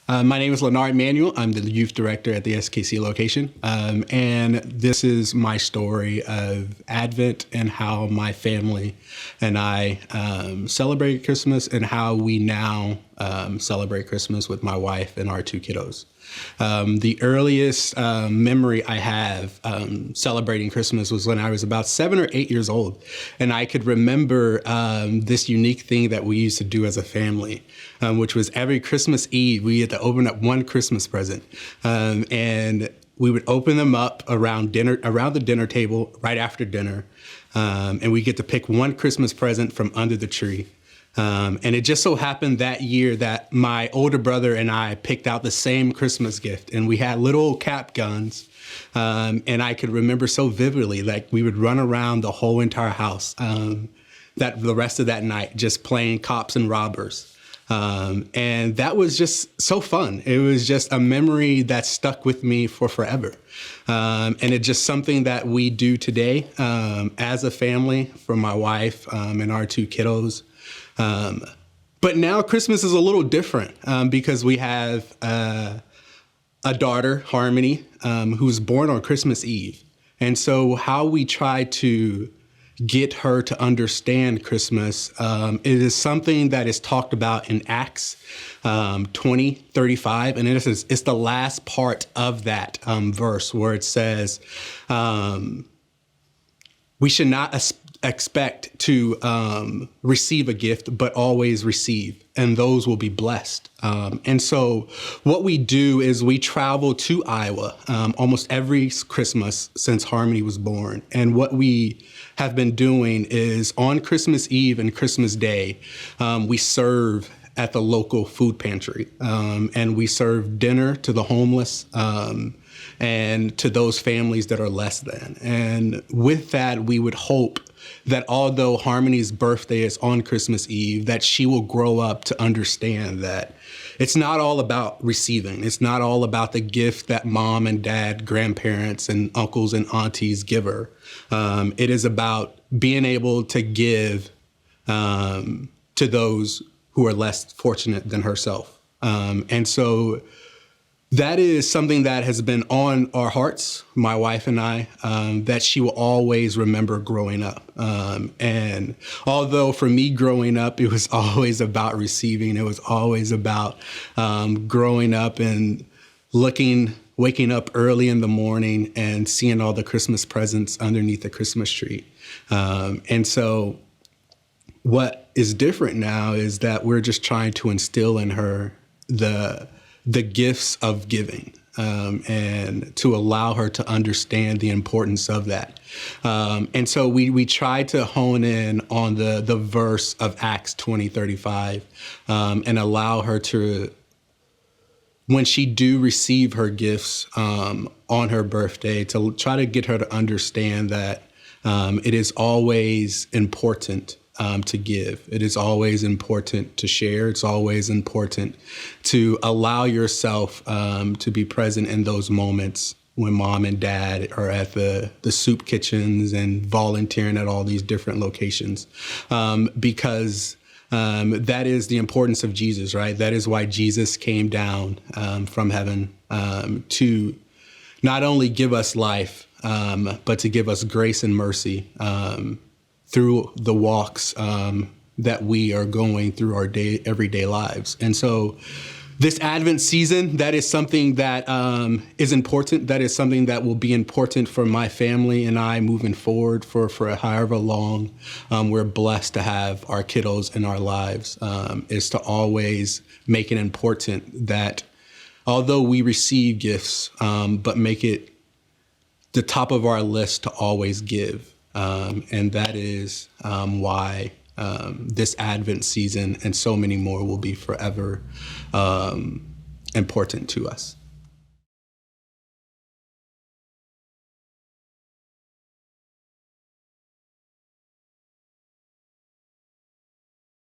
My name is Lenard Manuel. I'm the youth director at the SKC location. And this is my story of Advent and how my family and I celebrate Christmas and how we now celebrate Christmas with my wife and our two kiddos. The earliest memory I have celebrating Christmas was when I was about 7 or 8 years old. And I could remember this unique thing that we used to do as a family, which was every Christmas Eve, we had to open up one Christmas present. And we would open them up around the dinner table, right after dinner. And we get to pick one Christmas present from under the tree. And it just so happened that year that my older brother and I picked out the same Christmas gift, and we had little cap guns. And I could remember so vividly, like we would run around the whole entire house that the rest of that night, just playing cops and robbers. And that was just so fun. It was just a memory that stuck with me for forever. And it's just something that we do today as a family for my wife and our two kiddos. But now Christmas is a little different because we have a daughter, Harmony, who's born on Christmas Eve. And so how we try to get her to understand Christmas, it is something that is talked about in Acts 20:35. And it's the last part of that verse where it says, we should not expect to receive a gift, but always receive, and those will be blessed. And so what we do is we travel to Iowa almost every Christmas since Harmony was born. And what we have been doing is on Christmas Eve and Christmas Day, we serve at the local food pantry, and we serve dinner to the homeless, and to those families that are less than. And with that, we would hope that although Harmony's birthday is on Christmas Eve, that she will grow up to understand that it's not all about receiving. It's not all about the gift that mom and dad, grandparents and uncles and aunties give her. It is about being able to give to those who are less fortunate than herself. And so that is something that has been on our hearts, my wife and I, that she will always remember growing up. And although for me growing up, it was always about receiving, it was always about growing up and waking up early in the morning and seeing all the Christmas presents underneath the Christmas tree. And so what is different now is that we're just trying to instill in her the gifts of giving, and to allow her to understand the importance of that. And so we try to hone in on the verse of Acts 20:35, and allow her to, when she do receive her gifts on her birthday, to try to get her to understand that it is always important to give. It is always important to share. It's always important to allow yourself to be present in those moments when mom and dad are at the soup kitchens and volunteering at all these different locations, because that is the importance of Jesus, right? That is why Jesus came down from heaven to not only give us life, but to give us grace and mercy through the walks that we are going through our everyday lives. And so this Advent season, that is something that is important. That is something that will be important for my family and I moving forward for however long we're blessed to have our kiddos in our lives, is to always make it important that although we receive gifts, but make it the top of our list to always give. And that is why this Advent season and so many more will be forever important to us.